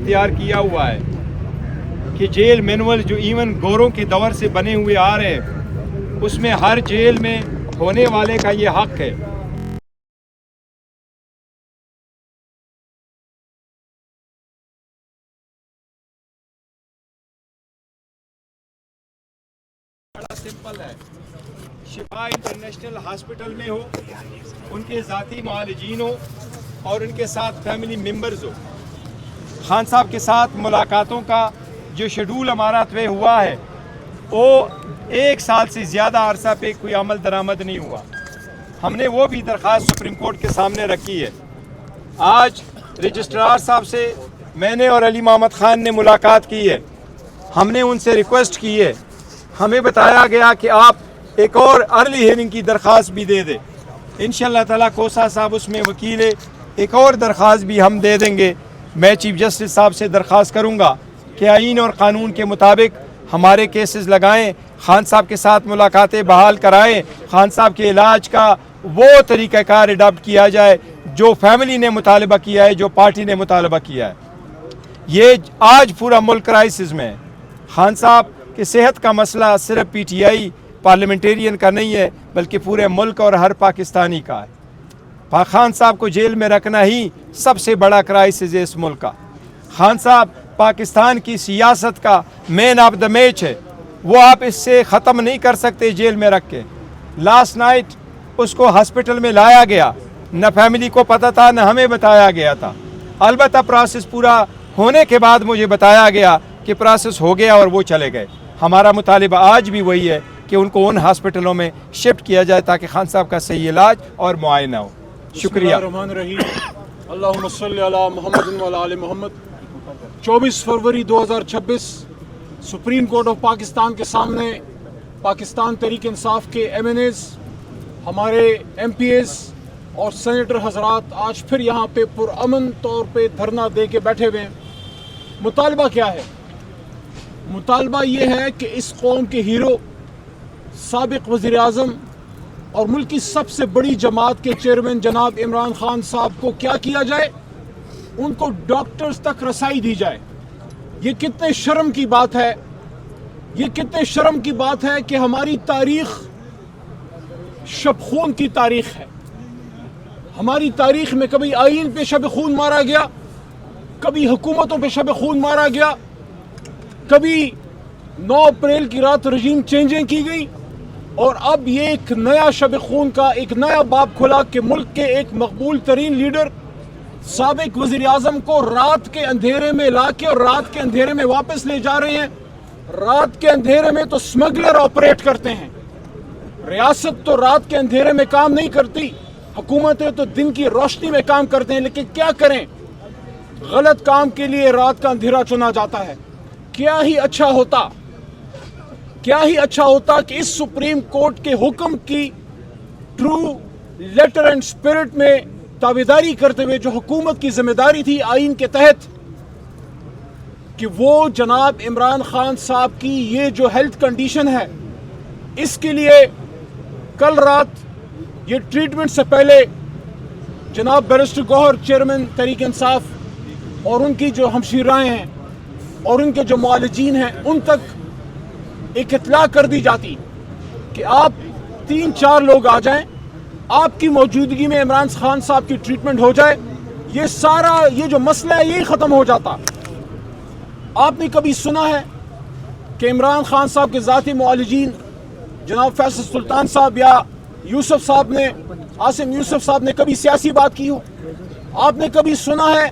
اختیار کیا ہوا ہے کہ جیل مینول جو ایون گوروں کے دور سے بنے ہوئے آ رہے ہیں اس میں ہر جیل میں ہونے والے کا یہ حق ہے. بڑا سمپل ہے. شفا انٹرنیشنل ہاسپٹل میں ہو، ان کے ذاتی معالجین ہو اور ان کے ساتھ فیملی ممبرز ہو. خان صاحب کے ساتھ ملاقاتوں کا جو شیڈول ہمارا طے ہوا ہے وہ 1 سال سے زیادہ عرصہ پہ کوئی عمل درآمد نہیں ہوا. ہم نے وہ بھی درخواست سپریم کورٹ کے سامنے رکھی ہے. آج رجسٹرار صاحب سے میں نے اور علی محمد خان نے ملاقات کی ہے. ہم نے ان سے ریکویسٹ کی ہے. ہمیں بتایا گیا کہ آپ ایک اور ارلی ہیئرنگ کی درخواست بھی دے دیں. انشاءاللہ تعالیٰ کوسا صاحب اس میں وکیل ہے، ایک اور درخواست بھی ہم دے دیں گے. میں چیف جسٹس صاحب سے درخواست کروں گا کہ آئین اور قانون کے مطابق ہمارے کیسز لگائیں، خان صاحب کے ساتھ ملاقاتیں بحال کرائیں، خان صاحب کے علاج کا وہ طریقہ کار اڈاپٹ کیا جائے جو فیملی نے مطالبہ کیا ہے، جو پارٹی نے مطالبہ کیا ہے. یہ آج پورا ملک کرائسس میں ہے. خان صاحب کہ صحت کا مسئلہ صرف پی ٹی آئی پارلیمنٹیرین کا نہیں ہے بلکہ پورے ملک اور ہر پاکستانی کا ہے. خان صاحب کو جیل میں رکھنا ہی سب سے بڑا کرائسس ہے اس ملک کا. خان صاحب پاکستان کی سیاست کا مین آف دا میچ ہے، وہ آپ اس سے ختم نہیں کر سکتے جیل میں رکھ کے. لاسٹ نائٹ اس کو ہاسپٹل میں لایا گیا، نہ فیملی کو پتہ تھا نہ ہمیں بتایا گیا تھا. البتہ پروسیس پورا ہونے کے بعد مجھے بتایا گیا کہ پروسیس ہو گیا اور وہ چلے گئے. ہمارا مطالبہ آج بھی وہی ہے کہ ان کو ان ہاسپٹلوں میں شفٹ کیا جائے تاکہ خان صاحب کا صحیح علاج اور معائنہ ہو. شکریہ. اللہم صلی علی محمد و علی آل محمد. 24 فروری 2026 سپریم کورٹ آف پاکستان کے سامنے پاکستان تحریک انصاف کے ایم این ایز، ہمارے ایم پی ایز اور سینیٹر حضرات آج پھر یہاں پہ پرامن طور پہ دھرنا دے کے بیٹھے ہوئے ہیں. مطالبہ کیا ہے؟ مطالبہ یہ ہے کہ اس قوم کے ہیرو، سابق وزیر اعظم اور ملک کی سب سے بڑی جماعت کے چیئرمین جناب عمران خان صاحب کو کیا کیا جائے؟ ان کو ڈاکٹرز تک رسائی دی جائے. یہ کتنے شرم کی بات ہے، یہ کتنے شرم کی بات ہے کہ ہماری تاریخ شب خون کی تاریخ ہے. ہماری تاریخ میں کبھی آئین پہ شب خون مارا گیا، کبھی حکومتوں پہ شب خون مارا گیا، کبھی 9 اپریل کی رات رجیم چینجنگ کی گئی، اور اب یہ ایک نیا شب خون کا ایک نیا باب کھلا کہ ملک کے ایک مقبول ترین لیڈر سابق وزیر اعظم کو رات کے اندھیرے میں لا کے اور رات کے اندھیرے میں واپس لے جا رہے ہیں. رات کے اندھیرے میں تو اسمگلر آپریٹ کرتے ہیں. ریاست تو رات کے اندھیرے میں کام نہیں کرتی، حکومتیں تو دن کی روشنی میں کام کرتے ہیں. لیکن کیا کریں، غلط کام کے لیے رات کا اندھیرا چنا جاتا ہے. کیا ہی اچھا ہوتا کہ اس سپریم کورٹ کے حکم کی ٹرو لیٹر اینڈ سپرٹ میں تابعداری کرتے ہوئے جو حکومت کی ذمہ داری تھی آئین کے تحت، کہ وہ جناب عمران خان صاحب کی یہ جو ہیلتھ کنڈیشن ہے اس کے لیے کل رات یہ ٹریٹمنٹ سے پہلے جناب بیرسٹر گوہر چیئرمین تحریک انصاف اور ان کی جو ہمشیرائیں ہیں اور ان کے جو معالجین ہیں ان تک ایک اطلاع کر دی جاتی کہ آپ 3-4 لوگ آ جائیں، آپ کی موجودگی میں عمران خان صاحب کی ٹریٹمنٹ ہو جائے، یہ سارا یہ جو مسئلہ ہے یہی ختم ہو جاتا. آپ نے کبھی سنا ہے کہ عمران خان صاحب کے ذاتی معالجین جناب فیصل سلطان صاحب یا یوسف صاحب نے، عاصم یوسف صاحب نے کبھی سیاسی بات کی ہو؟ آپ نے کبھی سنا ہے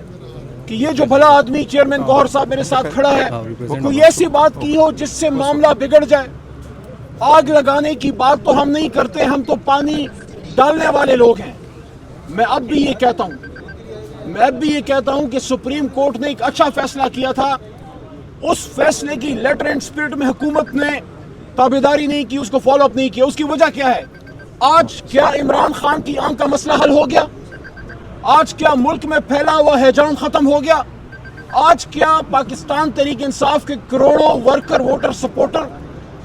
کہ یہ جو بھلا آدمی چیئرمین گوہر صاحب میرے ساتھ کھڑا ہے کوئی ایسی بات کی ہو جس سے معاملہ بگڑ جائے؟ آگ لگانے کی بات تو ہم نہیں کرتے، ہم تو پانی ڈالنے والے لوگ ہیں. میں اب بھی یہ کہتا ہوں کہ سپریم کورٹ نے ایک اچھا فیصلہ کیا تھا. اس فیصلے کی لیٹر اینڈ سپرٹ میں حکومت نے تابعداری نہیں کی، اس کو فالو اپ نہیں کیا. اس کی وجہ کیا ہے؟ آج کیا عمران خان کی آنکھ کا مسئلہ حل ہو گیا؟ آج کیا ملک میں پھیلا ہوا ہیجان ختم ہو گیا؟ آج کیا پاکستان تحریک انصاف کے کروڑوں ورکر، ووٹر، سپورٹر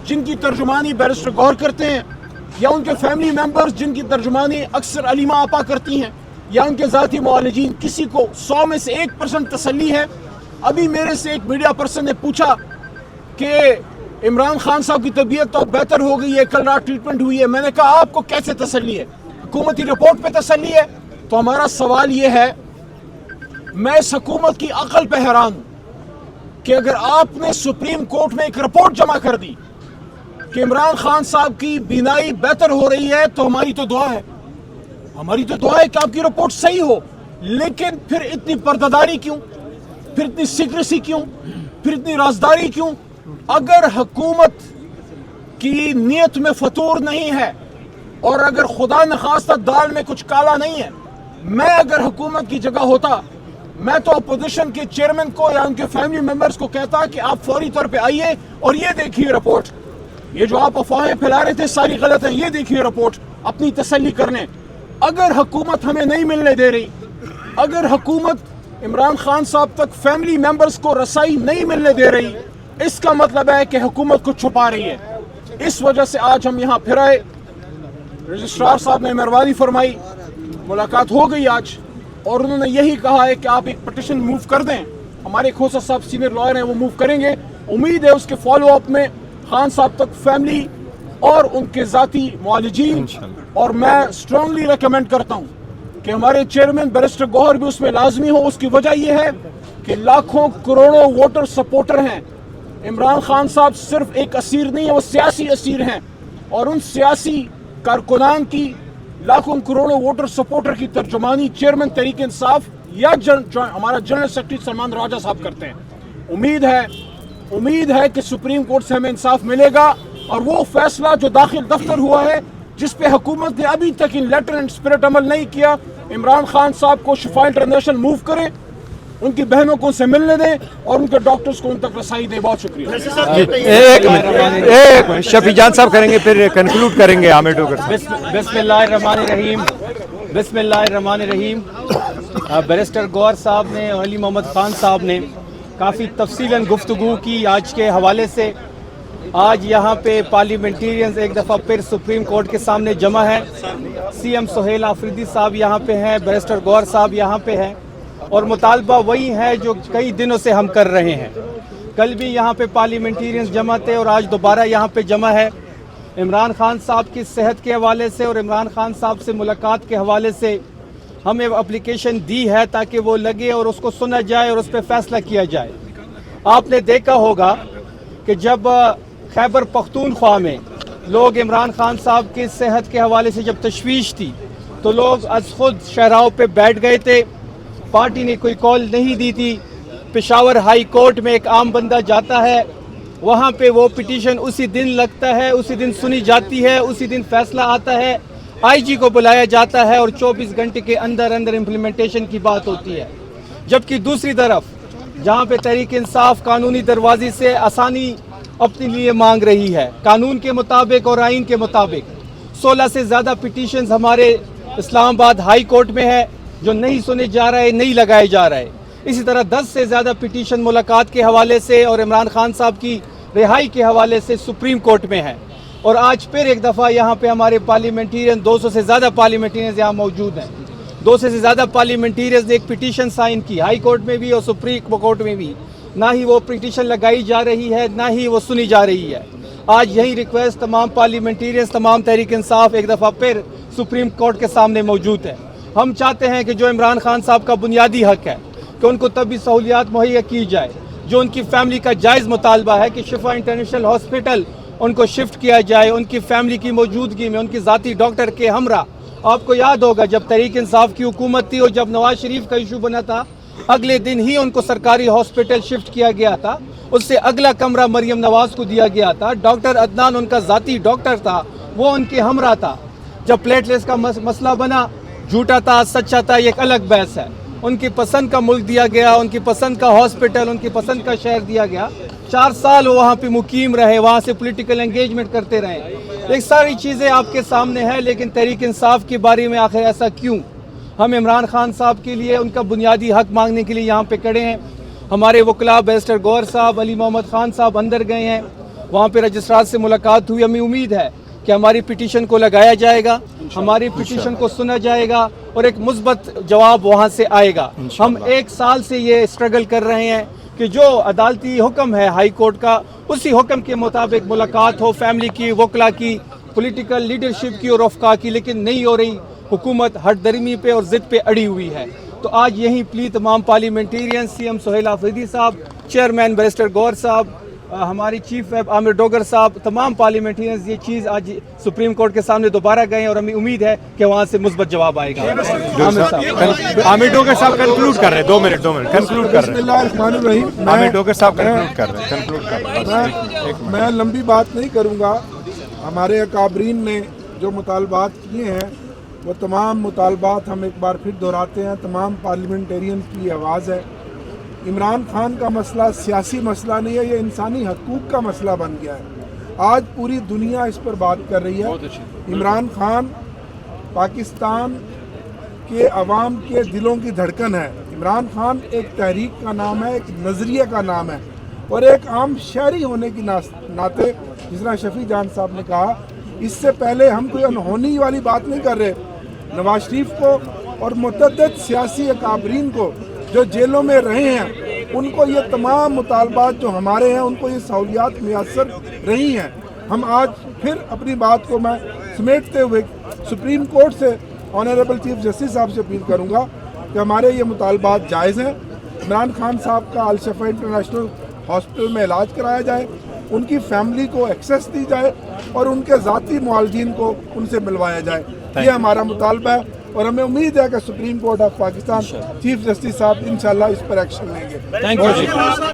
جن کی ترجمانی بیرسٹر گوہر کرتے ہیں، یا ان کے فیملی ممبرز جن کی ترجمانی اکثر علیمہ آپا کرتی ہیں، یا ان کے ذاتی معالجین، کسی کو 100 میں سے 1% تسلی ہے ابھی میرے سے ایک میڈیا پرسن نے پوچھا کہ عمران خان صاحب کی طبیعت تو بہتر ہو گئی ہے, کل رات ٹریٹمنٹ ہوئی ہے. میں نے کہا آپ کو کیسے تسلی ہے؟ حکومتی رپورٹ پہ تسلی ہے؟ تو ہمارا سوال یہ ہے, میں اس حکومت کی عقل پہ حیران ہوں کہ اگر آپ نے سپریم کورٹ میں ایک رپورٹ جمع کر دی کہ عمران خان صاحب کی بینائی بہتر ہو رہی ہے, تو ہماری تو دعا ہے, ہماری تو دعا ہے کہ آپ کی رپورٹ صحیح ہو. لیکن پھر اتنی پردہ کیوں, پھر اتنی سیکریسی کیوں, پھر اتنی رازداری کیوں؟ اگر حکومت کی نیت میں فطور نہیں ہے اور اگر خدا نخواستہ دال میں کچھ کالا نہیں ہے, میں اگر حکومت کی جگہ ہوتا, میں تو اپوزیشن کے چیئرمین کو یا ان کے فیملی ممبرز کو کہتا کہ آپ فوری طور پہ آئیے اور یہ دیکھیے رپورٹ, یہ جو آپ افواہیں پھیلا رہے تھے ساری غلط ہیں, یہ دیکھیے رپورٹ, اپنی تسلی کر لیں. اگر حکومت ہمیں نہیں ملنے دے رہی, اگر حکومت عمران خان صاحب تک فیملی ممبرز کو رسائی نہیں ملنے دے رہی, اس کا مطلب ہے کہ حکومت کو چھپا رہی ہے. اس وجہ سے آج ہم یہاں پھر آئے. رجسٹرار صاحب نے مہربانی فرمائی, ملاقات ہو گئی آج, اور انہوں نے یہی کہا ہے کہ آپ ایک پٹیشن موو کر دیں. ہمارے کھوسا صاحب سینئر لائر ہیں, وہ موو کریں گے. امید ہے اس کے فالو اپ میں خان صاحب تک فیملی اور ان کے ذاتی معالجین, اور میں اسٹرانگلی ریکمینڈ کرتا ہوں کہ ہمارے چیئرمین بیرسٹر گوہر بھی اس میں لازمی ہو. اس کی وجہ یہ ہے کہ لاکھوں کروڑوں ووٹر سپورٹر ہیں. عمران خان صاحب صرف ایک اسیر نہیں ہے, وہ سیاسی اسیر ہیں, اور ان سیاسی کارکنان کی لاکھوں کروڑوں ووٹر سپورٹر کی ترجمانی چیئرمین تحریک انصاف یا ہمارا جنرل سیکرٹری سلمان راجہ صاحب کرتے ہیں. امید ہے کہ سپریم کورٹ سے ہمیں انصاف ملے گا, اور وہ فیصلہ جو داخل دفتر ہوا ہے جس پہ حکومت نے ابھی تک ان لیٹر اینڈ اسپرٹ عمل نہیں کیا, عمران خان صاحب کو شفا انٹرنیشنل موو کریں, ان کی بہنوں کو ان سے ملنے دیں, اور ان کے ڈاکٹرز کو ان تک رسائی دیں. بہت شکریہ. ایک شفیع جان صاحب کریں گے, پھر کنکلوڈ کریں گے عامر ٹوکر. بسم اللہ الرحمن الرحیم. بسم اللہ الرحمن الرحیم. بیرسٹر گوہر صاحب نے اور علی محمد خان صاحب نے کافی تفصیلاً گفتگو کی آج کے حوالے سے. آج یہاں پہ پارلیمنٹیرینز ایک دفعہ پھر سپریم کورٹ کے سامنے جمع ہے. سی ایم سہیل آفریدی صاحب یہاں پہ ہیں, بیرسٹر گوہر صاحب یہاں پہ ہیں, اور مطالبہ وہی ہے جو کئی دنوں سے ہم کر رہے ہیں. کل بھی یہاں پہ پارلیمنٹیرینز جمع تھے, اور آج دوبارہ یہاں پہ جمع ہے. عمران خان صاحب کی صحت کے حوالے سے اور عمران خان صاحب سے ملاقات کے حوالے سے ہمیں اپلیکیشن دی ہے تاکہ وہ لگے اور اس کو سنا جائے اور اس پہ فیصلہ کیا جائے. آپ نے دیکھا ہوگا کہ جب خیبر پختونخوا میں لوگ عمران خان صاحب کی صحت کے حوالے سے جب تشویش تھی تو لوگ از خود شہراؤں پہ بیٹھ گئے تھے, پارٹی نے کوئی کال نہیں دی تھی. پشاور ہائی کورٹ میں ایک عام بندہ جاتا ہے, وہاں پہ وہ پٹیشن اسی دن لگتا ہے, اسی دن سنی جاتی ہے, اسی دن فیصلہ آتا ہے, آئی جی کو بلایا جاتا ہے, اور 24 گھنٹے کے اندر امپلیمنٹیشن کی بات ہوتی ہے. جبکہ دوسری طرف جہاں پہ تحریک انصاف قانونی دروازے سے آسانی اپنے لیے مانگ رہی ہے, قانون کے مطابق اور آئین کے مطابق 16 سے زیادہ پٹیشنز ہمارے اسلام آباد ہائی کورٹ میں ہے جو نہیں سنے جا رہے, نہیں لگائے جا رہے. اسی طرح 10 سے زیادہ پٹیشن ملاقات کے حوالے سے اور عمران خان صاحب کی رہائی کے حوالے سے سپریم کورٹ میں ہے. اور آج پھر ایک دفعہ یہاں پہ ہمارے پارلیمنٹیرین 200 سے زیادہ پارلیمنٹیرینز یہاں موجود ہیں. 200 سے زیادہ پارلیمنٹیرینز نے ایک پٹیشن سائن کی ہائی کورٹ میں بھی اور سپریم کورٹ میں بھی. نہ ہی وہ پٹیشن لگائی جا رہی ہے, نہ ہی وہ سنی جا رہی ہے. آج یہی ریکویسٹ تمام پارلیمنٹیرینز, تمام تحریک انصاف ایک دفعہ پھر سپریم کورٹ کے سامنے موجود ہے. ہم چاہتے ہیں کہ جو عمران خان صاحب کا بنیادی حق ہے کہ ان کو طبی سہولیات مہیا کی جائے, جو ان کی فیملی کا جائز مطالبہ ہے کہ شفا انٹرنیشنل ہاسپٹل ان کو شفٹ کیا جائے, ان کی فیملی کی موجودگی میں, ان کی ذاتی ڈاکٹر کے ہمراہ. آپ کو یاد ہوگا جب تحریک انصاف کی حکومت تھی اور جب نواز شریف کا ایشو بنا تھا, اگلے دن ہی ان کو سرکاری ہاسپٹل شفٹ کیا گیا تھا. اس سے اگلا کمرہ مریم نواز کو دیا گیا تھا. ڈاکٹر عدنان ان کا ذاتی ڈاکٹر تھا, وہ ان کے ہمراہ تھا. جب پلیٹلیٹس کا مسئلہ بنا, جھوٹا تھا سچا تھا یہ ایک الگ بحث ہے. ان کی پسند کا ملک دیا گیا, ان کی پسند کا ہاسپٹل, ان کی پسند کا شہر دیا گیا. 4 سال وہ وہاں پہ مقیم رہے, وہاں سے پولیٹیکل انگیجمنٹ کرتے رہے. ایک ساری چیزیں آپ کے سامنے ہیں, لیکن تحریک انصاف کے بارے میں آخر ایسا کیوں؟ ہم عمران خان صاحب کے لیے ان کا بنیادی حق مانگنے کے لیے یہاں پہ کھڑے ہیں. ہمارے وکلاء بیرسٹر گوہر صاحب, علی محمد خان صاحب اندر گئے ہیں, وہاں پہ رجسٹرار سے ملاقات ہوئی. ہمیں امید ہے کہ ہماری پٹیشن کو لگایا جائے گا, ہماری پٹیشن کو سنا جائے گا اور ایک مثبت جواب وہاں سے آئے گا. ہم 1 سال سے یہ اسٹرگل کر رہے ہیں, کہ جو عدالتی حکم ہے ہائی کورٹ کا اسی حکم کے مطابق ملاقات ہو فیملی کی، وکلا کی، پولیٹیکل لیڈرشپ کی اور رفقا کی، لیکن نہیں ہو رہی. حکومت ہٹ درمی پہ اور ضد پہ اڑی ہوئی ہے. تو آج یہی پلی تمام parliamentarian, C M Sohail Afridi صاحب، چیئرمین بیرسٹر گور صاحب، ہماری چیف ویب عامر ڈوگر صاحب، تمام پارلیمنٹیرینز یہ چیز آج سپریم کورٹ کے سامنے دوبارہ گئے اور ہمیں امید ہے کہ وہاں سے مثبت جواب آئے گا. عامر صاحب، عامر ڈوگر صاحب کنکلوڈ کر رہے ہیں. 2 منٹ کنکلوڈ کر بسم رہے اللہ الرحمن الرحیم. ہیں. عامر ڈوگر صاحب کنکلوڈ کر رہے ہیں. میں لمبی بات نہیں کروں گا. ہمارے اکابرین نے جو مطالبات کیے ہیں وہ تمام مطالبات ہم ایک بار پھر دہراتے ہیں. تمام پارلیمنٹیرین کی آواز ہے. عمران خان کا مسئلہ سیاسی مسئلہ نہیں ہے، یہ انسانی حقوق کا مسئلہ بن گیا ہے. آج پوری دنیا اس پر بات کر رہی ہے. عمران خان پاکستان کے عوام کے دلوں کی دھڑکن ہے. عمران خان ایک تحریک کا نام ہے، ایک نظریے کا نام ہے، اور ایک عام شہری ہونے کی ناطے جس طرح شفیع جان صاحب نے کہا، اس سے پہلے ہم کوئی انہونی والی بات نہیں کر رہے. نواز شریف کو اور متعدد سیاسی اکابرین کو جو جیلوں میں رہے ہیں ان کو یہ تمام مطالبات جو ہمارے ہیں ان کو یہ سہولیات میسر رہی ہیں. ہم آج پھر اپنی بات کو میں سمیٹتے ہوئے سپریم کورٹ سے آنریبل چیف جسٹس صاحب سے اپیل کروں گا کہ ہمارے یہ مطالبات جائز ہیں. عمران خان صاحب کا الشفا انٹرنیشنل ہاسپٹل میں علاج کرایا جائے، ان کی فیملی کو ایکسیس دی جائے اور ان کے ذاتی معالجین کو ان سے ملوایا جائے. یہ ہمارا مطالبہ ہے اور ہمیں امید ہے کہ supreme court of Pakistan chief justice صاحب انشاءاللہ اس پر ایکشن لیں گے. Thank you.